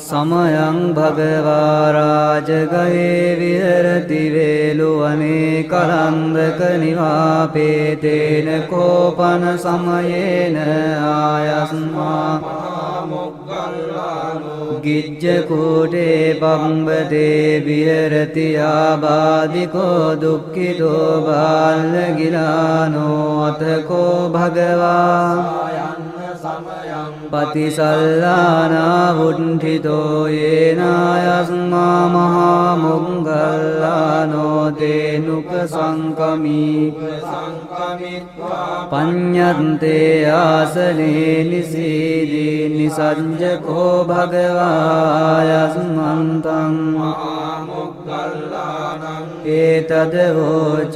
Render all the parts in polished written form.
समयं भगवा राजगये विहरति वेलुवने करन्दकनिवापेतेन कोपन समयेन आयस्मा गिज्जकूटे पम्बते विहरति आबादिको दुःखितो बाल्यगिलानो अथ को भगवा पतिसल्लानावुण्ठितो येनायस्मा महामुङ्गल्लानो तेनुकसङ्कमी पन्यन्ते आसने निसीदि निसञ्जको भगवायस्मन्तं एतद्वोच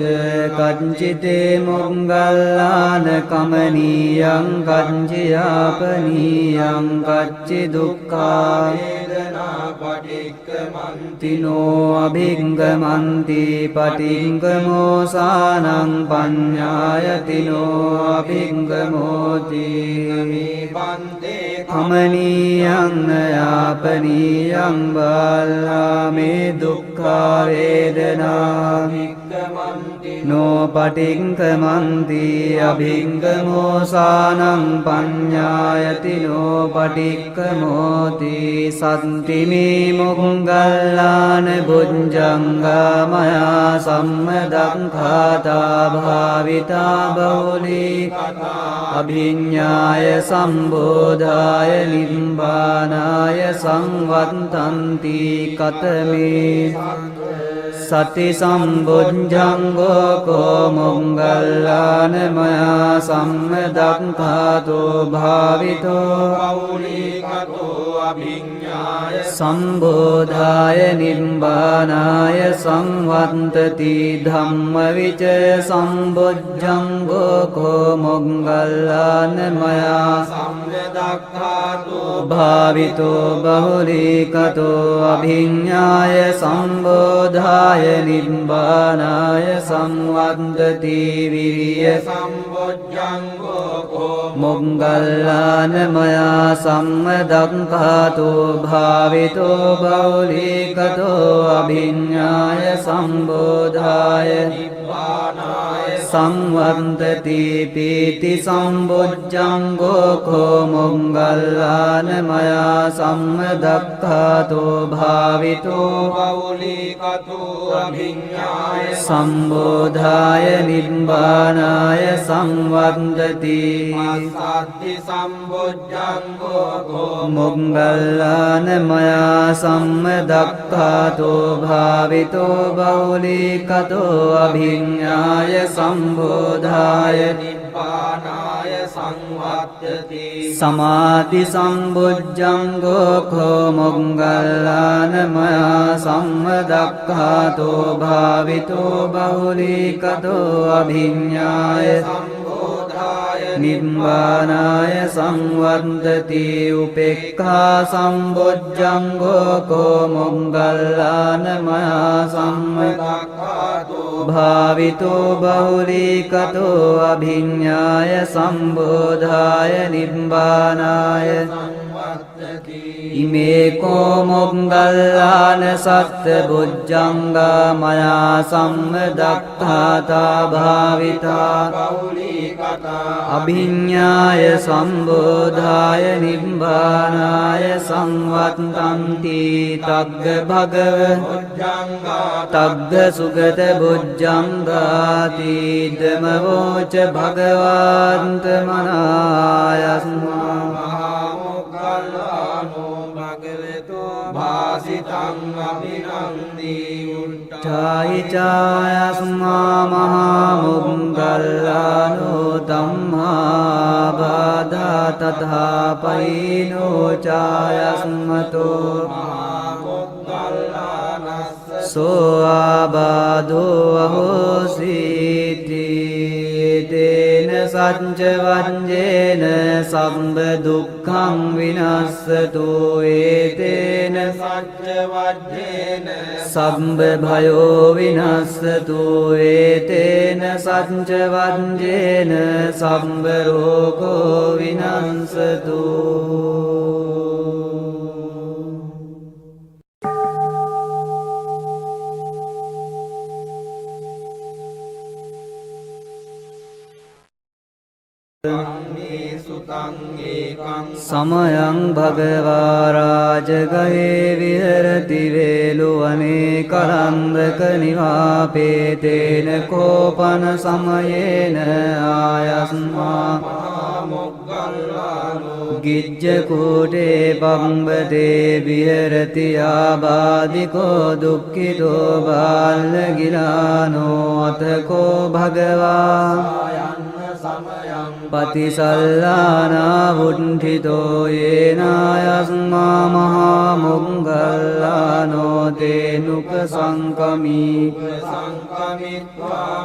कञ्चिते मुङ्गल्लान् कमनीयं कञ्चियापनीयं कच्चिदुःखा तिनो अभिङ्गमन्ति पटिङ्गमोसानं पञ्ඤायतिनो अभिङ्गमोति कमनीयं नयापनीयं बालामे दुःखा वेदना नो पटिङ्गमन्ति अभिङ्गमोसानं पञ्ඤायति नो पटिक्कमोति सन्ति मे मुङ्गल्लान् भुञ्जङ्गमया सम्मदङ्घाता भाविता बहुली अभिज्ञाय सम्बोधाय निम्बानाय संवर्तन्ति कतमे सति सम्बुञ्जङ्गो को मुङ्गल्लान् मया सम्मदङ्घातो भावितो सम्बोधाय निम्बानाय संवर्तति धम्मविजय सम्बुज्जङ्गो को मुङ्गल्लान् मया भावितो बहुलीकतो अभिज्ञाय सम्बोधाय निम्बानाय संवर्तति वीर्य मुङ्गल्लान् मया सम्मदङ्घातो भावितो बहुलीकतो अभिज्ञाय सम्बोधाय संवर्तति पीति सम्बुज्जङ्गो को मुङ्गल्लान् मया सम्मदङ्घातो भावितो बहुलीकतो अभिज्ञाय सम्बोधाय निम्बानाय संवर्तति मुङ्गल्लान् मया सम्मदङ्घातो भावितो बहुलीकतो अभिज्ञाय सम्बोधाय निब्बानाय संवर्तति समाधि सम्बुज्जङ्गो को मुङ्गल्लान् मया सम्मदङ्घातो भावितो बहुलीकतो अभिज्ञाय निम्बानाय संवर्तति उपेक्षा सम्बुज्जङ्गो को मुङ्गल्लान् मया सम्मदङ्घातो भावितो बहुलीकतो अभिज्ञाय सम्बोधाय निम्बानाय इमे को मुङ्गल्लान् सत्बुज्जङ्गा मया सम्मदङ्घाता भाविता अभिज्ञाय सम्बोधाय निम्बानाय संवर्तन्ति तग्ग भगव तग्ग सुगत भुज्जङ्गातीदमवोच भगवान्तमनायस्मा भासितं अभिनन्दी उट्टायि चायस्मा महामुङ्गल्लानो तम्माबाधा तथा पैनो चायस्मतो सो आबाधो अहोसीति तेन සච්ච වජ්ජේන සම්බ දුක්ඛං විනස්සතු ඒතේන සච්ච වජ්ජේන සම්බ භයෝ විනස්සතු ඒතේන සච්ච වජ්ජේන සම්බ රෝගෝ විනස්සතු සමයං භගවා රාජගහේ විහෙරති වේලුවනේ කරන්දක නිවාපේතේන කෝපන සමයේන ආයස්මා ගිජ්ජ කූටේ පම්බතේ විහෙරති ආබාධිකෝ දුක්ඛිතෝ බාල්ල ගිලානෝ අතකෝ භගවා පතිසල්ලානා වුණ්ඨිතෝ යේනායස්මා මහා මොග්ගල්ලානෝ තේනුක සංකමී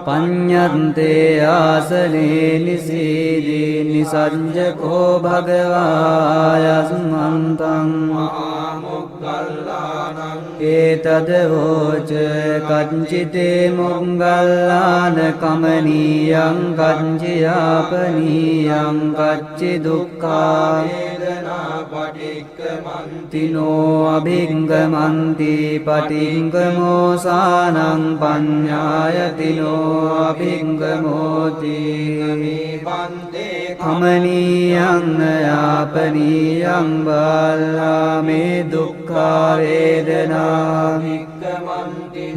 පඤ්ඤන්තේ ආසනේ නිසීදී නිසංජකෝ භගවායස්මන්තං මහා මොග්ගල්ලානං ඒතදවෝච කච්චිතේ මොග්ගල්ලාන කමනීයං කච්චියාපනීයං කච්චි දුක්ඛා වේදනා පටික්කමන්තිනෝ අභිංගමන්ති පටිංගමෝසානං පඤ්ඤායතිනෝ අභිංගමෝති කමනීයං යාපනීයං බාලාමේ දුක්ඛා වේදනා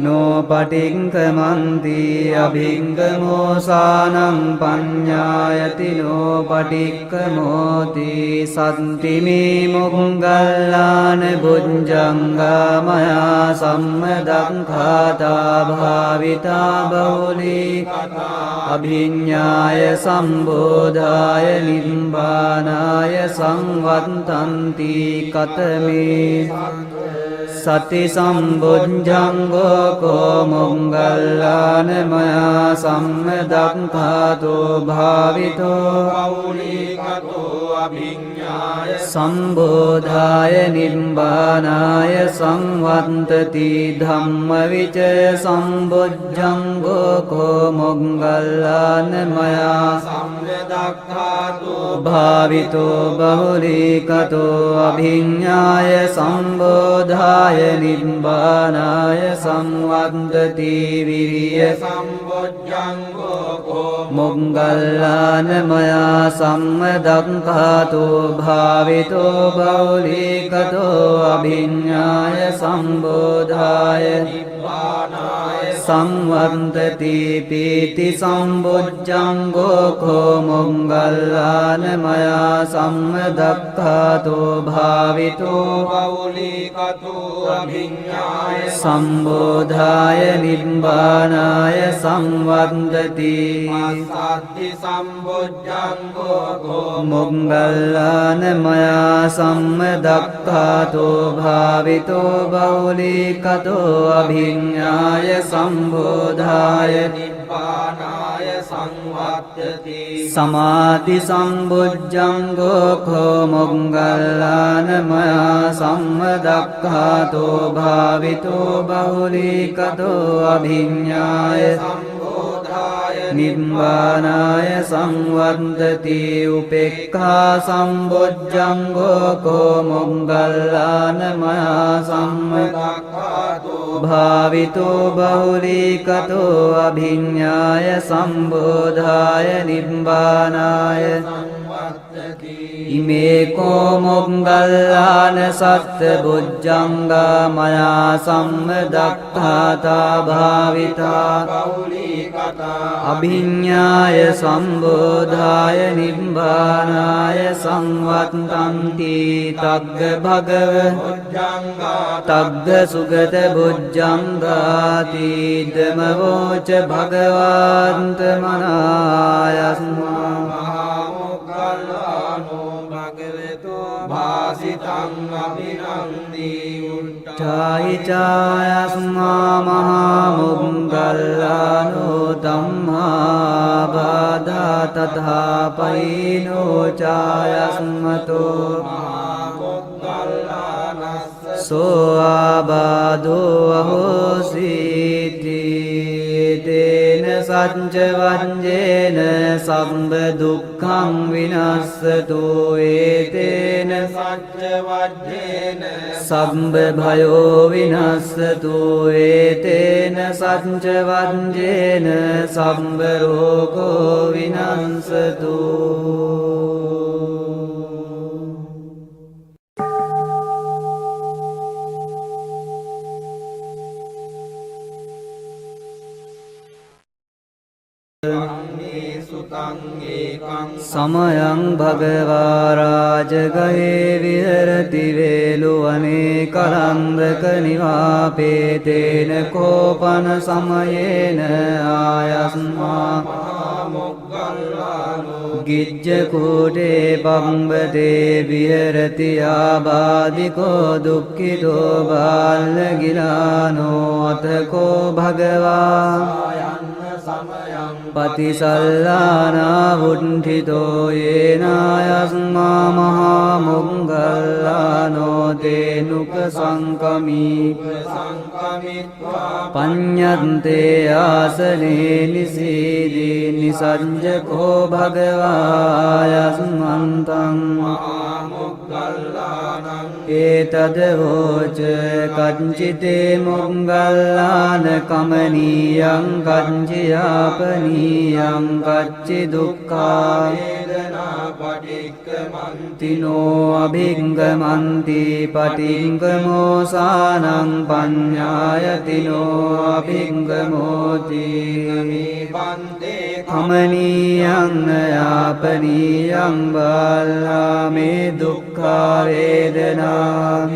නෝ පටිංකමන්ති අභිංගමෝසානං පඤ්ඤායති නෝ පටික්කමෝති සත්තිමේ මොග්ගල්ලාන බුද්ධංගා මයා සම්මදක්ඛාතා භාවිතා බහුලී අභිඤ්ඤාය සම්බෝධාය නිබ්බානාය සංවත්තන්ති කතමේ සති සම්බුද්ධංගෝ කෝ මොග්ගල්ලාන මයා සම්මදක්ඛාතෝ භාවිතෝ බහුලීකතෝ අභිඤ්ඤාය සම්බෝධාය නිබ්බානාය සංවත්තති ධම්මවිචය සම්බුද්ධංගෝ කෝ මොග්ගල්ලාන මයා සම්මදක්ඛාතෝ භාවිතෝ බහුලීකතෝ අභිඤ්ඤාය සම්බෝධාය නිබ්බානාය සංවත්තති විරිය සම්බොජ්ජංගෝ කෝ මොග්ගල්ලාන මයා සම්මදක්ඛාතෝ භාවිතෝ බෞලීකතෝ අභිඤ්ඤාය සම්බෝධාය නිබ්බානාය සංවත්තති පීති සම්බොජ්ජංගෝ කෝ මොග්ගල්ලාන මයා සම්මදක්ඛාතෝ භාවිතෝ බෞලීකතෝ අභිඤ්ඤාය සම්බෝධාය නිබ්බානාය සංවත්තති සත්ති සම්බොජ්ජංගෝ කෝ මොග්ගල්ලාන මයා සම්මදක්ඛාතෝ භාවිතෝ බෞලීකතෝ අභිඤ්ඤාය සම්බෝධාය නිබ්බානාය සංවත්තති සමාධි සම්බොජ්ජංගෝ කෝ මොග්ගල්ලාන මයා සම්මදක්ඛාතෝ භාවිතෝ බහුලීකතෝ අභිඤ්ඤාය සම්බෝධාය නිබ්බානාය සංවත්තති උපේක්ඛා සම්බොජ්ජංගෝ කෝ මොග්ගල්ලාන මයා සම්මදක්ඛාතෝ භාවිතෝ බහුලීකතෝ අභිඤ්ඤාය සම්බෝධාය නිබ්බානාය ඉමේ කෝ මොග්ගල්ලාන සත්ත බුද්ධංගා මයා සම්මදක්ඛාතා භාවිතා අභිඤ්ඤාය සම්බෝධාය නිබ්බානාය සංවත්තන්ති තග්ග භගව තග්ග සුගත බුද්ධංගාති ධමවෝච භගවන්ත මනායස්මා भासितं अभिनंदी उट्ठाहि चायस्मा महामुग्गल्लानो तम्मा बाधा තථාපයිනෝ චායස්මතෝ සෝ ආබාධෝ අහෝසීති තේන සච්ච වජ්ජේන සම්බ දුක්ඛං විනස්සතු ඒතේන සච්ච වජ්ජේන සම්බ භයෝ විනස්සතු ඒතේන සච්ච වජ්ජේන සම්බ රෝගෝ විනස්සතු සමයං භගවා රාජගහේ විහෙරති වේලුවනේ කරන්දක නිවාපේතේන කෝපන සමයේන ආයස්මා ගිජ්ජ කූටේ පම්බතේ විහෙරති ආබාධිකෝ දුක්ඛිතෝ බාලගිලානෝ අතකෝ භගවා පතිසල්ලානා වුණ්ඨිතෝ යේනායස්මා මහා මොග්ගල්ලානෝ තේනුක සංකමී පඤ්ඤන්තේ ආසනේ නිසීදී නිසංජකෝ භගවායස්මන්තං ඒතද වෝච කච්චිතේ මොග්ගල්ලාන කමනීයං කච්චියාපනීයං කච්චි දුක්ඛා වේදනා පටික්කමන්තිනෝ අභිංගමන්ති පටිංගමෝසානං පඤ්ඤායතිනෝ අභිංගමෝති කමනීයං යාපනීයං බාලාමේ දුක්ඛා වේදනා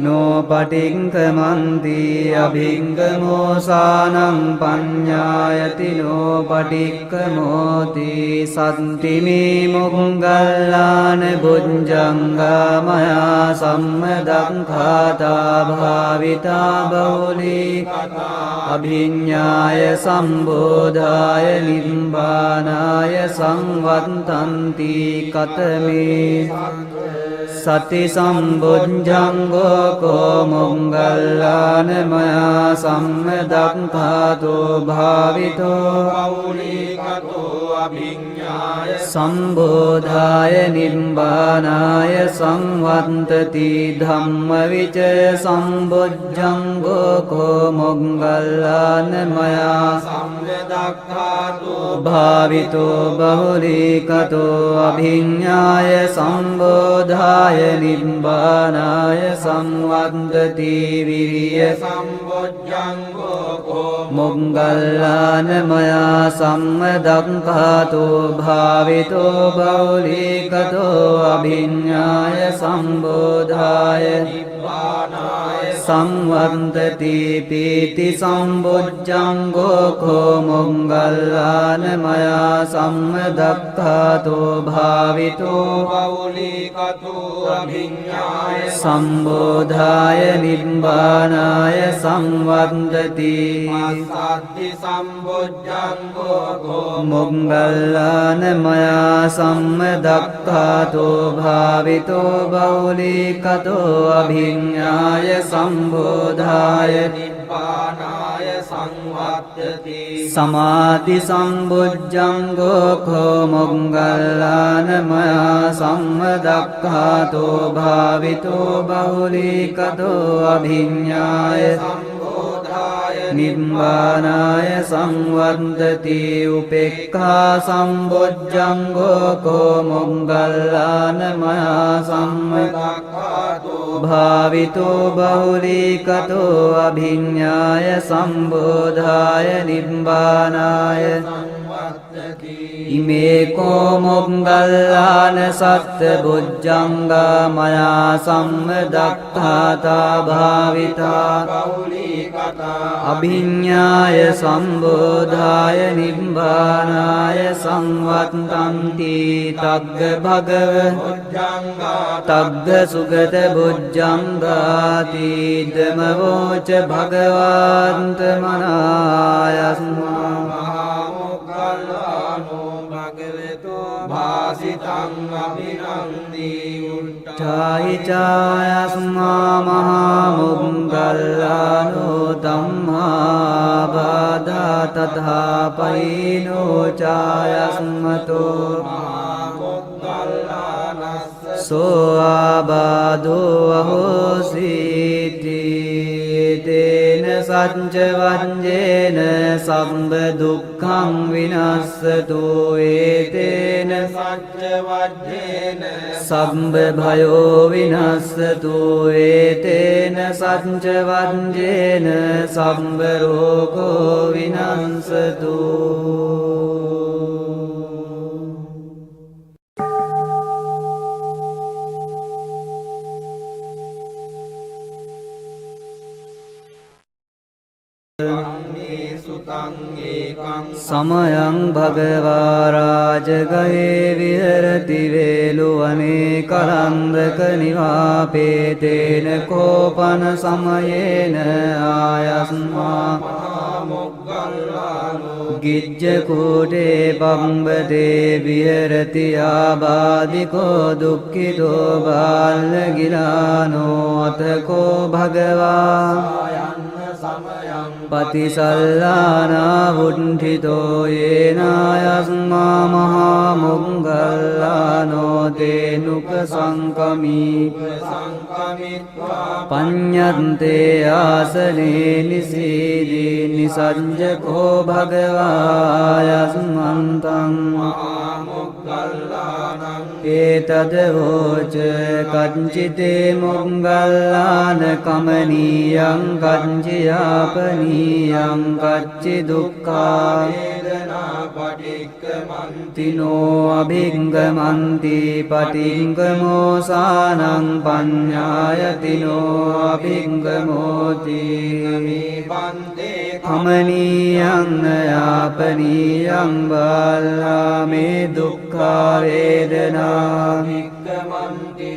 නෝ පටිංකමන්ති අභිංගමෝසානං පඤ්ඤායති නෝ පටික්කමෝති සත්තිමේ මොග්ගල්ලාන බුද්ධංගමයා සම්මදක්ඛාතා භාවිතා බෞලී අභිඤ්ඤාය සම්බෝධාය නිබ්බානාය සංවත්තන්ති කතමේ සති සම්බුද්ධංගෝ කෝ මොග්ගල්ලාන මයා සම්මදක්ඛාතෝ භාවිතෝ බෞලීකතෝ අභිඤ්ඤාය සම්බෝධාය නිබ්බානාය සංවත්තති ධම්මවිචය සම්බුද්ධංගෝ කෝ මොග්ගල්ලාන මයා සම්මදක්ඛාතෝ භාවිතෝ බෞලීකතෝ අභිඤ්ඤාය සම්බෝධාය නිබ්බානාය සංවත්තති විරිය සම්බොජ්ජංගෝ කෝ මොග්ගල්ලාන මයා සම්මදක්ඛාතෝ භාවිතෝ බෞලීකතෝ අභිඤ්ඤාය සම්බෝධාය නිබ්බානාය සංවත්තති පීති සම්බොජ්ජංගෝ කෝ මොග්ගල්ලාන මයා සම්මදක්ඛාතෝ භාවිතෝ බෞලීකතෝ අභිඤ්ඤාය සම්බෝධාය නිබ්බානාය සංවත්තති සත්ති සම්බොජ්ජංගෝ කෝ මොග්ගල්ලාන මයා සම්මදක්ඛාතෝ භාවිතෝ බෞලීකතෝ අභිඤ්ඤාය සම්බෝධාය නිබ්බානාය සංවත්තති සමාධි සම්බොජ්ජංගෝ කෝ මොග්ගල්ලාන මයා සම්මදක්ඛාතෝ භාවිතෝ බෞලීකතෝ අභිඤ්ඤාය සම්බෝධාය නිබ්බානාය සංවත්තති උපේක්ඛා සම්බොජ්ජංගෝ කෝ මොග්ගල්ලාන මයා සම්මදක්ඛාතෝ භාවිතෝ බෞලීකතෝ අභිඤ්ඤාය සම්බෝධාය නිබ්බානාය ඉමේ කෝ මොග්ගල්ලාන සත්ත බොජ්ජංගා මයා සම්මදක්ඛාතා භාවිතා අභිඤ්ඤාය සම්බෝධාය නිබ්බානාය සංවත්තන්ති තග්ග භගව තග්ග සුගත බොජ්ජංගාති ධමවෝච භගවන්ත මනායස්මා මොග්ගල්ලානෝ භගවතු භාසිතං අභිනන්දි උට්ඨායි චායස්මා මහා මොග්ගල්ලානෝ ධම්මා බාධා තථා පයිනෝ චායස්මතෝ සෝ ආබාධෝ අහෝසීති තේන සච්ච වංජේන සම්බ දුක්ඛං විනස්සතු ඒතේන සච්ච වජ්ජේන සම්බ භයෝ විනස්සතු ඒතේන සච්ච වංජේන සම්බ රෝගෝ විනස්සතු සමයං භගවා රාජගයේ විහෙරති වේලුවනේ කරන්දක නිවාපේතේන කෝපන සමයේන ආයස්මා ගිජ්ජ කූටේ පම්බතේ විහෙරති ආබාධිකෝ දුක්ඛිතෝ බාල්ල ගිලානෝ අතකෝ භගවා පතිසල්ලානා වුණ්ඨිතෝ යේනායස්මා මහා මොග්ගල්ලානෝ තේනුක සංකමී පඤ්ඤන්තේ ආසනේ නිසීදී නිසංජකෝ භගවායස්මන්තං ඒතද වෝච කංචිතේ මොග්ගල්ලාන කමනීයං කංචියාපනීයං කච්චි දුක්ඛා වේදනා පටික්කමන්තිනෝ අභිංගමන්ති පටිංගමෝසානං පඤ්ඤායතිනෝ අභිංගමෝති කමනීයං යාපනීයං බාලාමේ දුක්ඛා වේදනා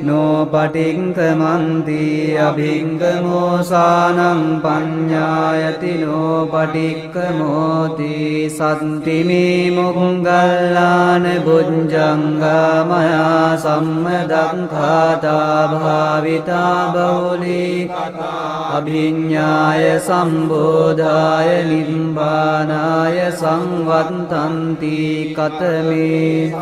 නෝ පටිංකමන්ති අභිංගමෝසානං පඤ්ඤායති නෝ පටික්කමෝති සත්තිමේ මොග්ගල්ලාන බුද්ධංගා මයා සම්මදක්ඛාතා භාවිතා බහුලී අභිඤ්ඤාය සම්බෝධාය නිබ්බානාය සංවත්තන්ති කතමේ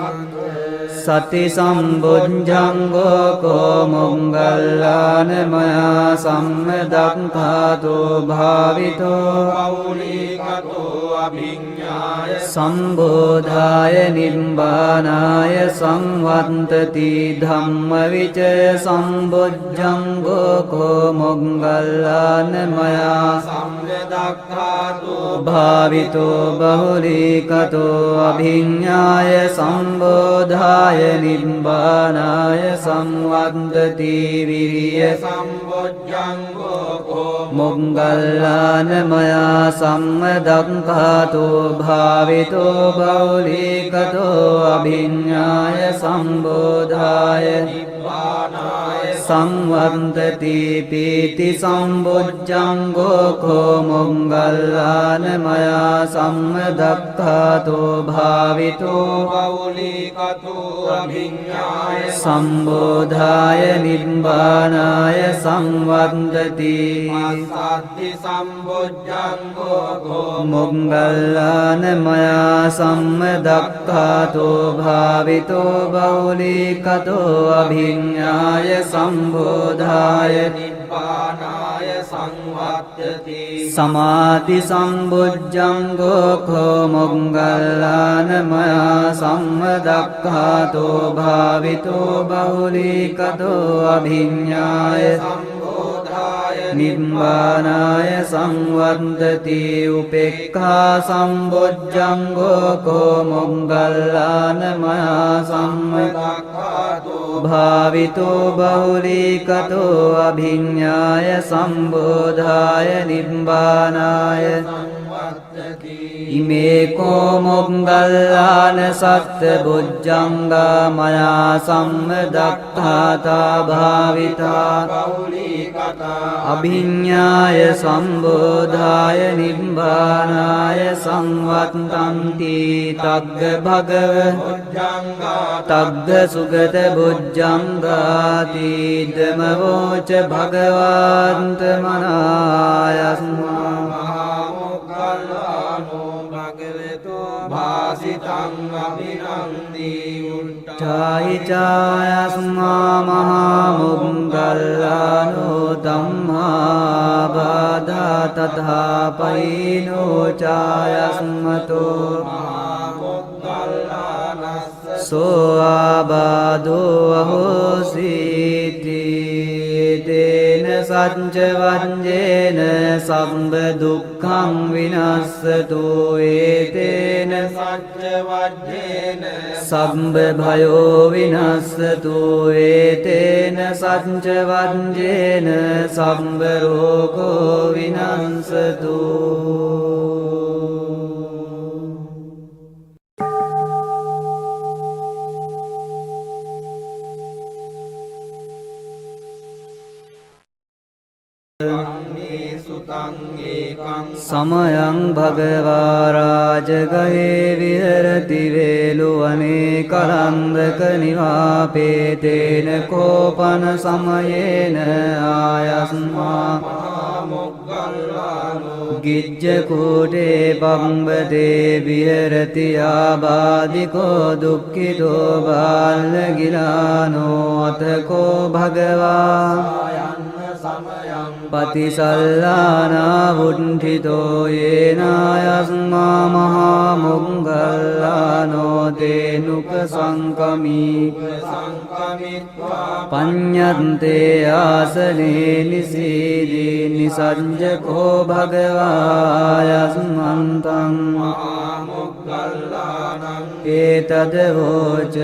සති සම්බුද්ධංගෝ කෝ මොග්ගල්ලාන මයා සම්මදක්ඛාතෝ භාවිතෝ පෞලිකතෝ අභිඤ්ඤාය සම්බෝධාය නිබ්බානාය සංවත්තති ධම්මවිචය සම්බුද්ධංගෝ කෝ මොග්ගල්ලාන මයා සම්මදක්ඛාතෝ භාවිතෝ බහුලීකතෝ අභිඤ්ඤාය සම්බෝධාය නිබ්බානාය සංවත්තති විරිය සම්බොජ්ජංගෝ කෝ මොග්ගල්ලාන මයා සම්මදක්ඛාතෝ භාවිතෝ බහුලීකතෝ අභිඤ්ඤාය සම්බෝධාය නිබ්බානාය සංවත්තති පීති සම්බොජ්ජංගෝ කෝ මොග්ගල්ලාන මයා සම්මදක්ඛාතෝ භාවිතෝ පෞලිකතෝ අභිඤ්ඤාය සම්බෝධාය නිබ්බානාය සංවත්තති සත්ති සම්බොජ්ජංගෝ කෝ මොග්ගල්ලාන මයා සම්මදක්ඛාතෝ භාවිතෝ බහුලීකතෝ අභිඤ්ඤාය සම්බෝධාය නිබ්බානාය සංවත්තති සමාධි සම්බුද්ධංගෝ කෝ මොග්ගල්ලාන මයා සම්මදක්ඛාතෝ භාවිතෝ බහුලීකතෝ අභිඤ්ඤාය නිබ්බානාය සංවත්තති උපේක්ඛා සම්බොජ්ජංගෝ කෝ මොග්ගල්ලාන මයා සම්මදක්ඛාතෝ භාවිතෝ බහුලීකතෝ අභිඤ්ඤාය සම්බෝධාය නිබ්බානාය ඉමේකෝ මොග්ගල්ලාන සත්ත බුද්ධංගා මයා සම්මදක්ඛාතා භාවිතා අභිඤ්ඤාය සම්බෝධාය නිබ්බානාය සංවත්තන්ති තග්ග භගව තග්ග සුගත බුද්ධංගාති ධමවෝච භගවන්ත මනායස්මා භාසිතං අභිනන්දී චායි චායස්මා මහා මොග්ගල්ලානෝ ධම්මා බාධා තථා පයිනෝ චායස්මතෝ සෝ ආබාධෝ අහෝසීති තේන සච්ච වංජේන සම්බ දුක්ඛං විනස්සතු ඒතේන සච්ච වජ්ජේන සම්බ භයෝ විනස්සතු ඒතේන සච්ච වංජේන සම්බ රෝගෝ විනස්සතු සමයං භගවා රාජගහේ විහෙරති වේලුවනේ කරන්දක නිවාපේතේන කෝපන සමයේන ආයස්මා ගිජ්ජ කූටේ පම්බතේ විහෙරති ආබාධිකෝ දුක්ඛිතෝ බාල ගිලානෝ අතකෝ භගවා පතිසල්ලානා වුණ්ඨිතෝ යේනායස්මා මහා මොග්ගල්ලානෝ තේනුක සංකමී පඤ්ඤන්තේ ආසනේ නිසීදී නිසංජකෝ භගවායස්මන්තං ඒතද වෝච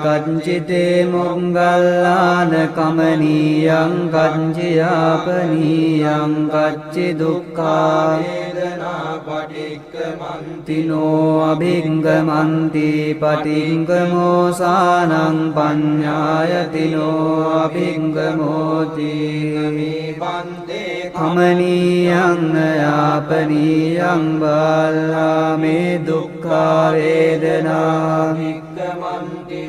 කංචිතේ මොග්ගල්ලාන කමනීයං කංචියාපනීයං කච්චි දුක්ඛා වේදනා පටික්කමන්තිනෝ අභිංගමන්ති පටිංගමෝසානං පඤ්ඤායතිනෝ අභිංගමෝති කමනීයං යාපනීයං බාලාමේ දුක්ඛා වේදනා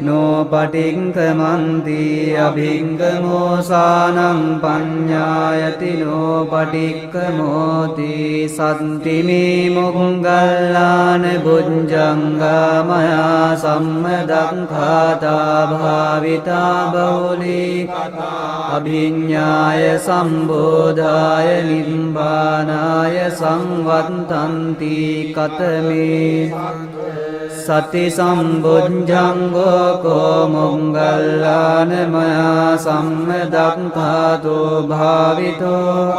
නෝ පටිංකමන්ති අභිංගමෝසානං පඤ්ඤායති නෝ පටික්කමෝති සත්තිමේ මොග්ගල්ලාන බුද්ධංගා මයා සම්මදක්ඛාතා භාවිතා බහුලී අභිඤ්ඤාය සම්බෝධාය නිබ්බානාය සංවත්තන්ති කතමේ සති සම්බුද්ධංගෝ කෝ මොග්ගල්ලාන මයා සම්මදක්ඛාතෝ භාවිතෝ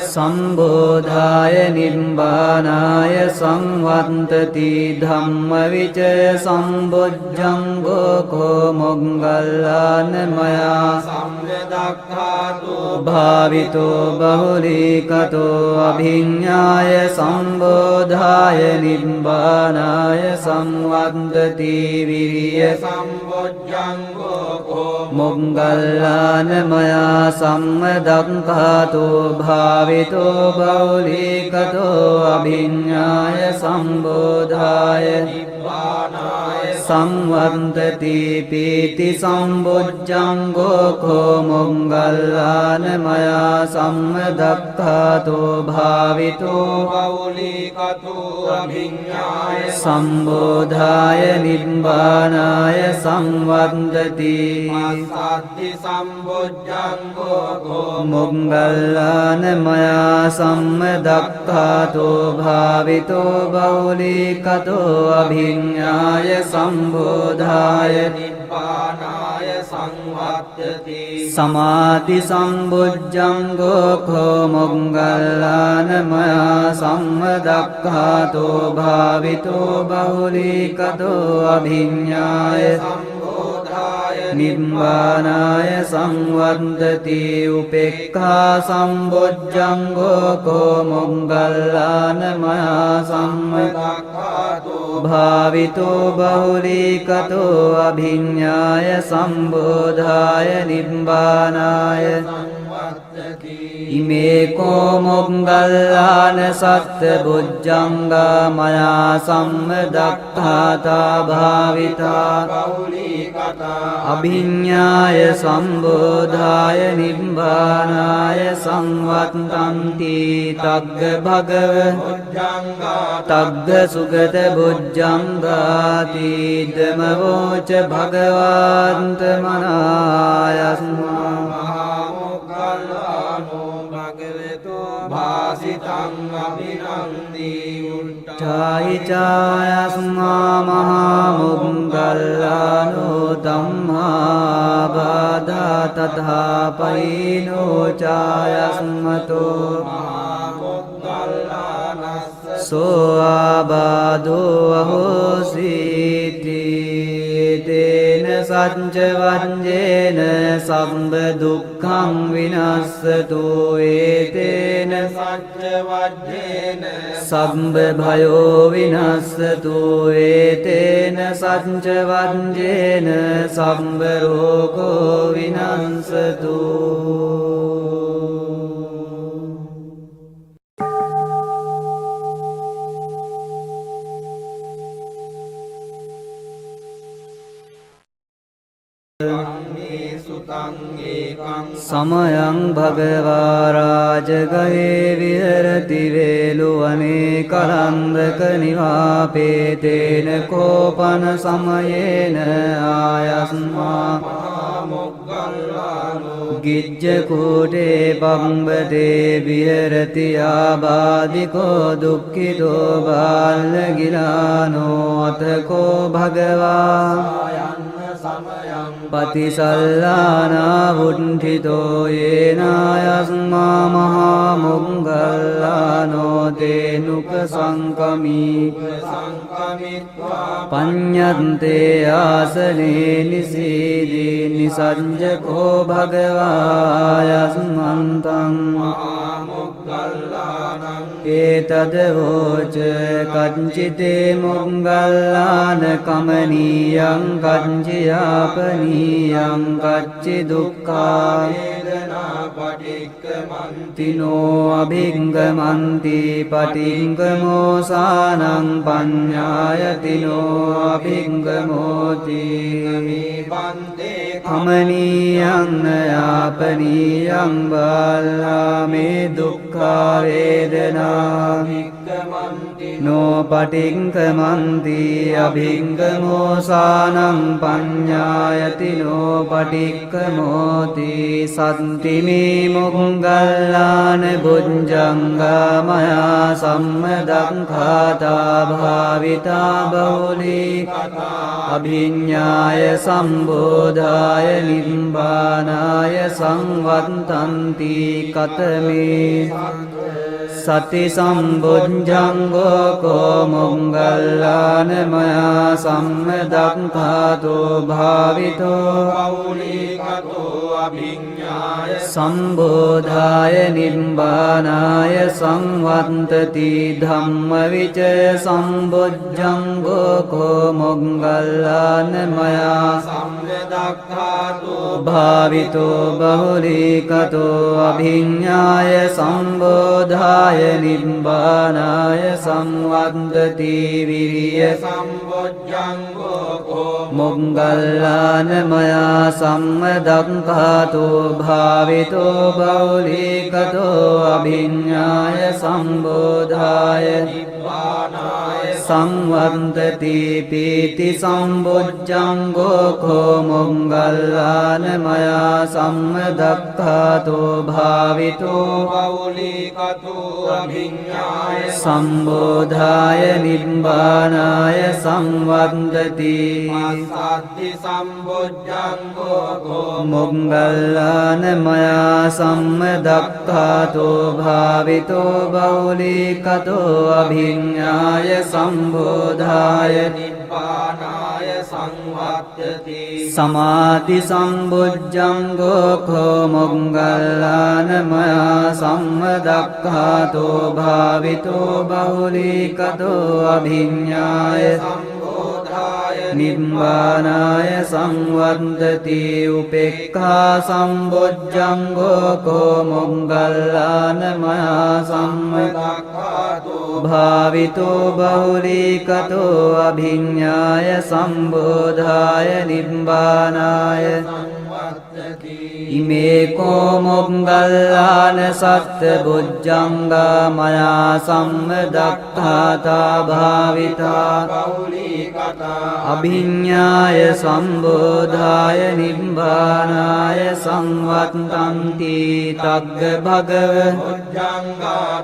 සම්බෝධාය නිබ්බානාය සංවත්තති ධම්මවිචය සම්බුද්ධංගෝ කෝ මොග්ගල්ලාන මයා සම්මදක්ඛාතෝ භාවිතෝ බහුලීකතෝ අභිඤ්ඤාය සම්බෝධාය නිබ්බානාය සංවත්තති විරිය සම්බොජ්ජංගෝ කෝ මොග්ගල්ලාන මයා සම්මදක්ඛාතෝ භාවිතෝ බහුලීකතෝ අභිඤ්ඤාය සම්බෝධාය නිබ්බානාය සංවත්තති පීති සම්බොජ්ජංගෝ කෝ මොග්ගල්ලාන මයා සම්මදක්ඛාතෝ භාවිතෝ බහුලීකතෝ අභිඤ්ඤාය සම්බෝධාය නිබ්බානාය සංවත්තති සත්ති සම්බොජ්ජංගෝ කෝ මොග්ගල්ලාන මයා සම්මදක්ඛාතෝ භාවිතෝ බහුලීකතෝ අභිඤ්ඤාය සම්බෝධාය නිබ්බානාය සංවත්තති සමාධි සම්බොජ්ජංගෝ කෝ මොග්ගල්ලාන මයා සම්මදක්ඛාතෝ භාවිතෝ බහුලීකතෝ අභිඤ්ඤාය සම්බෝධාය නිබ්බානාය සංවත්තති උපේක්ඛා සම්බොජ්ජංගෝ කෝ මොග්ගල්ලාන මයා සම්මදක්ඛාතු භාවිතෝ බහුලීකතෝ අභිඤ්ඤාය සම්බෝධාය නිබ්බානාය ඉමේ කෝ මොග්ගල්ලාන සත්ත බොජ්ජංගා මයා සම්මදක්ඛාතා භාවිතා අභිඤ්ඤාය සම්බෝධාය නිබ්බානාය සංවත්තන්ති තග්ග භගව තග්ග සුගත බොජ්ජංගාති ධමවෝච භගවන්ත මනායස්මා භාසිතං අභිනන්දී උට්ඨායි චායස්මා මහා මොග්ගල්ලානෝ ධම්මා බාධා තථා පයිනෝ චායස්මතෝ මහා මොග්ගල්ලානස්ස සෝ ආබාධෝ අහෝසීති තේන සච්ච වංජේන සම්බ දුක්ඛං විනස්සතු ඒතේන සච්ච වජ්ජේන සම්බ භයෝ විනස්සතු ඒතේන සච්ච වංජේන සම්බ රෝගෝ විනස්සතු සමයං භගවා රාජගයේ විහෙරති වේලුවනේ කරන්දක නිවාපේතේන කෝපන සමයේන ආයස්මා ගිජ්ජ කූටේ පම්බතේ විහෙරති ආබාධිකෝ දුක්ඛිතෝ බාලගිලානෝ අතකෝ භගවා පතිසල්ලානා වුණ්ඨිතෝ යේනායස්මා මහා මොග්ගල්ලානෝ තේනුක සංකමී පඤ්ඤන්තේ ආසනේ නිසීදී නිසංජකෝ භගවායස්මන්තං මහා මොග්ගල්ලානං ඒතද වෝච කංචිතේ මොග්ගල්ලාන කමනීයං කංචියාපනීයං කච්චි දුක්ඛා වේදනා පටික්කමන්ති නෝ අභිංගමන්ති පටිංගමෝසානං පඤ්ඤායති නෝ අභිංගමෝති බන්තේ කමනීයං යාපනීයං බාලා මේ දුක්ඛා වේදනා නෝ පටිංගමන්ති අභිංගමෝසානං පඤ්ඤායති නෝ පටික්කමෝති සත්‍ති මේ මොග්ගල්ලාන බුද්ධංගා මයා සම්මදක්ඛාතා භාවිතා බහුලී අභිඤ්ඤාය සම්බෝධාය නිබ්බානාය සංවත්තන්ති කතමේ සති සම්බුද්ධංගෝ කෝ මොග්ගල්ලාන මයා සම්මදක්ඛාතෝ භාවිතෝ බහුලීකතෝ අභිඤ්ඤාය සම්බෝධාය නිබ්බානාය සංවත්තති ධම්මවිචය සම්බුද්ධංගෝ කෝ මොග්ගල්ලාන මයා සම්මදක්ඛාතෝ භාවිතෝ බහුලීකතෝ අභිඤ්ඤාය සම්බෝධාය නිබ්බානාය සංවත්තති විරිය සම්බොජ්ජංගෝ කෝ මොග්ගල්ලාන මයා සම්මදක්ඛාතෝ භාවිතෝ බහුලීකතෝ අභිඤ්ඤාය සම්බෝධාය නිබ්බානාය සංවත්තති පීති සම්බොජ්ජංගෝ කෝ මොග්ගල්ලාන මයා සම්මදක්ඛාතෝ භාවිතෝ බහුලීකතෝ අභිඤ්ඤාය සම්බෝධාය නිබ්බානාය සංවත්තති සත්‍ති සම්බොජ්ජංගෝ කෝ මොග්ගල්ලාන මයා සම්මදක්ඛාතෝ භාවිතෝ බහුලීකතෝ අභිඤ්ඤාය අභිඤ්ඤාය සම්බෝධාය නිබ්බානාය සංවත්තති සමාධි සම්බුද්ධංගෝ කෝ මොග්ගල්ලාන මයා සම්මදක්ඛාතෝ භාවිතෝ බහුලීකතෝ අභිඤ්ඤාය නිබ්බානාය සංවත්තති උපේක්ඛා සම්බොජ්ජංගෝ කෝ මොග්ගල්ලාන මයා සම්මදක්ඛාතෝ භාවිතෝ බහුලීකතෝ අභිඤ්ඤාය සම්බෝධාය නිබ්බානාය ඉමේ කෝ මොග්ගල්ලාන සත්ත බොජ්ජංගා මයා සම්මදක්ඛාතා භාවිතා අභිඤ්ඤාය සම්බෝධාය නිබ්බානාය සංවත්තන්ති තග්ග භගව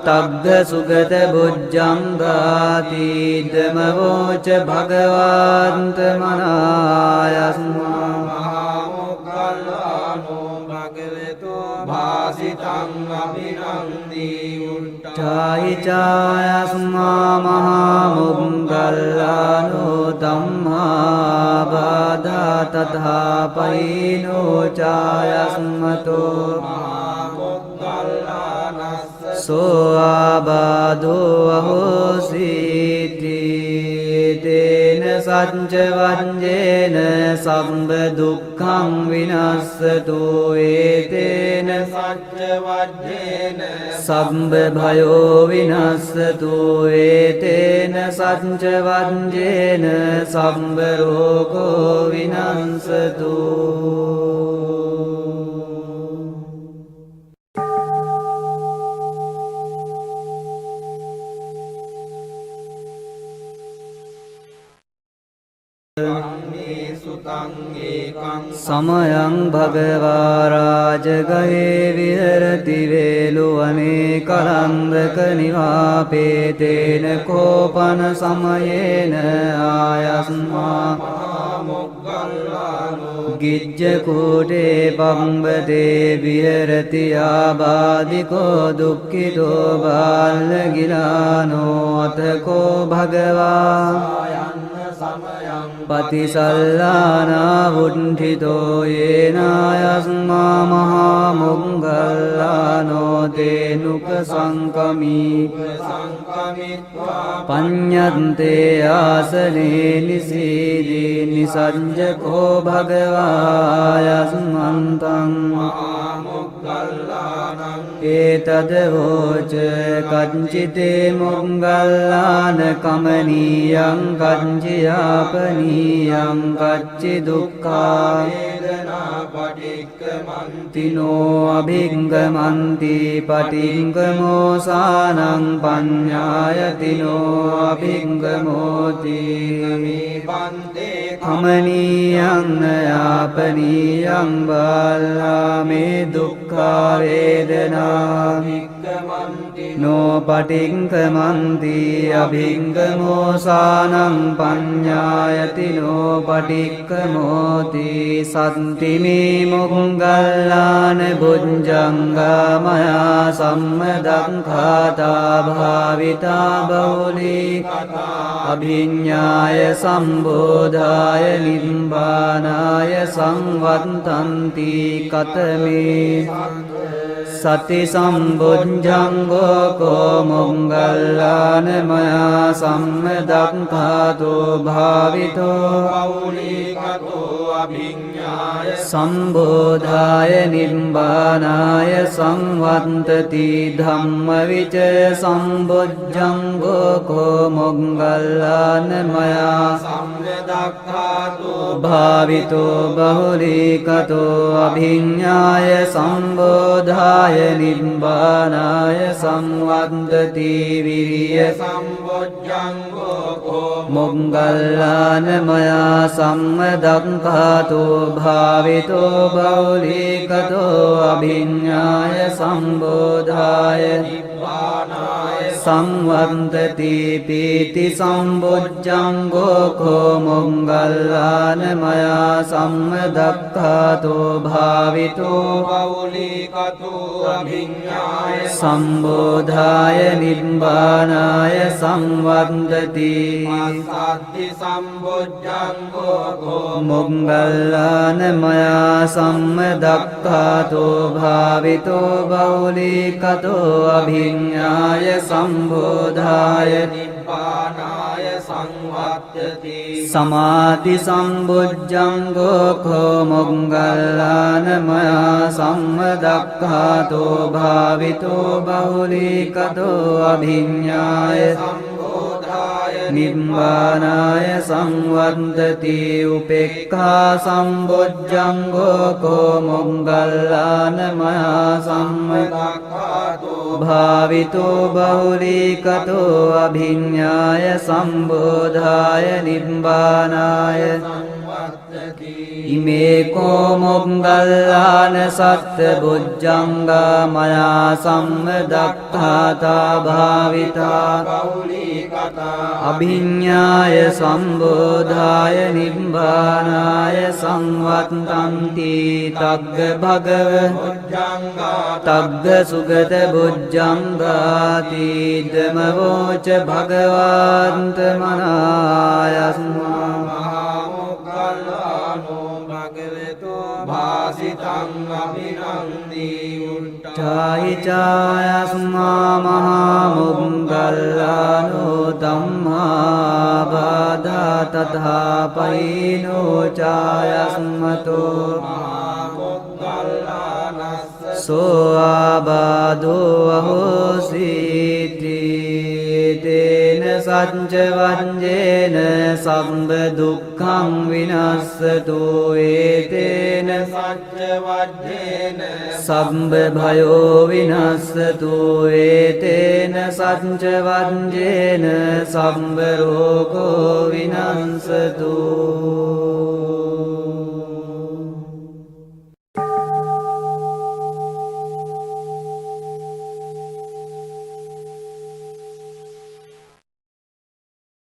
තග්ග සුගත බොජ්ජංගාති ධමවෝච භගවන්ත මනායස්මා භාසිතං අභිනන්දී චායි චායස්මා මහා මොග්ගල්ලානෝ ධම්මා බාධා තථා පයිනෝ චායස්මතෝ සෝ ආබාධෝ අහෝසීති තේන සච්ච වංජේන සම්බ දුක්ඛං විනස්සතු ඒතේන සච්ච වජ්ජේන සම්බ භයෝ විනස්සතු ඒතේන සච්ච වංජේන සම්බ රෝගෝ විනස්සතු සමයං භගවා රාජගයේ විහෙරති වේලුවනේ කරන්දක නිවාපේතේන කෝපන සමයේන ආයස්මා ගිජ්ජ කූටේ පම්බතේ විහෙරති ආබාධිකෝ දුක්ඛිතෝ බාලගිලානෝ අතකෝ භගවා පතිසල්ලානා වුණ්ඨිතෝ යේනායස්මා මහා මොග්ගල්ලානෝ තේනුක සංකමී පඤ්ඤන්තේ ආසනේ නිසීදී නිසංජකෝ භගවායස්මන්තං ඒතද වෝච කංචිතේ මොග්ගල්ලාන කමනීයං කංචියාපනීයං කච්චි දුක්ඛා වේදනා පටික්කමන්ති නෝ අභිංගමන්ති පටිංගමෝසානං පඤ්ඤායති නෝ අභිංගමෝති කමනීයං යාපනීයං බාලාමේ දුක්ඛා වේදනා නෝ පටිංගමන්ති අභිංගමෝසානං පඤ්ඤායති නෝ පටික්කමෝති සත්තිමේ මොග්ගල්ලාන බුද්ධංගා මයා සම්මදක්ඛාතා භාවිතා බහුලී අභිඤ්ඤාය සම්බෝධාය නිබ්බානාය සංවත්තන්ති කතමේ සති සම්බුද්ධංගෝ කෝ මොග්ගල්ලාන මයා සම්මදක්ඛාතෝ භාවිතෝ අභිඤ්ඤාය සම්බෝධාය නිබ්බානාය සංවත්තති ධම්මවිචය සම්බුද්ධංගෝ කෝ මොග්ගල්ලාන මයා සම්මදක්ඛාතෝ භාවිතෝ බහුලීකතෝ අභිඤ්ඤාය සම්බෝධාය නිබ්බානාය සංවත්තති විරිය සම්බොජ්ජංගෝ කෝ මොග්ගල්ලාන මයා සම්මදක්ඛාතෝ භාවිතෝ බහුලීකතෝ අභිඤ්ඤාය සම්බෝධාය නිබ්බානාය සංවත්තති පීති සම්බොජ්ජංගෝ කෝ මොංගල්ලාන මයා සම්මදක්ඛාතෝ භාවිතෝ බෞලිකතෝ අභිඤ්ඤාය සම්බෝධාය නිබ්බානාය සංවත්තති සත්ති සම්බොජ්ජංගෝ කෝ මොංගල්ලාන මයා සම්මදක්ඛාතෝ භාවිතෝ බෞලිකතෝ අභිඤ්ඤාය සම්බෝධාය නිබ්බානාය සංවත්තති සමාධි සම්බොජ්ජංගෝ කෝ මොංගල්ලාන මයා සම්මදක්ඛාතෝ භාවිතෝ බෞලිකතෝ අභිඤ්ඤාය නිබ්බානාය සංවත්තති උපේක්ඛා සම්බොජ්ජංගෝ කෝ මොංගල්ලාන මයා සම්මදක්ඛාතෝ භාවිතෝ බෞලිකතෝ අභිඤ්ඤාය සම්බෝධාය නිබ්බානාය ඉමේ කෝ මොංගල්ලාන සත්ත බොජ්ජංගා මයා සම්මදක්ඛාතා භාවිතා අභිඤ්ඤාය සම්බෝධාය නිබ්බානාය සංවත්තන්ති තග්ග භගව තග්ග සුගත බොජ්ජංගාති ධමවෝච භගවන්ත මනායස්මා භාසිතං අභිනන්දී චායි චායස්මා මහා මොංගල්ලානෝ ධම්මා බාධා තථා පයිනෝ චායස්මතෝ සෝ ආබාධෝ අහෝසීති තේන සච්ච වංජේන සම්බ දුක්ඛං විනස්සතු ඒතේන සච්ච වජ්ජේන සම්බ භයෝ විනස්සතු ඒතේන සච්ච වංජේන සම්බ රෝගෝ විනස්සතු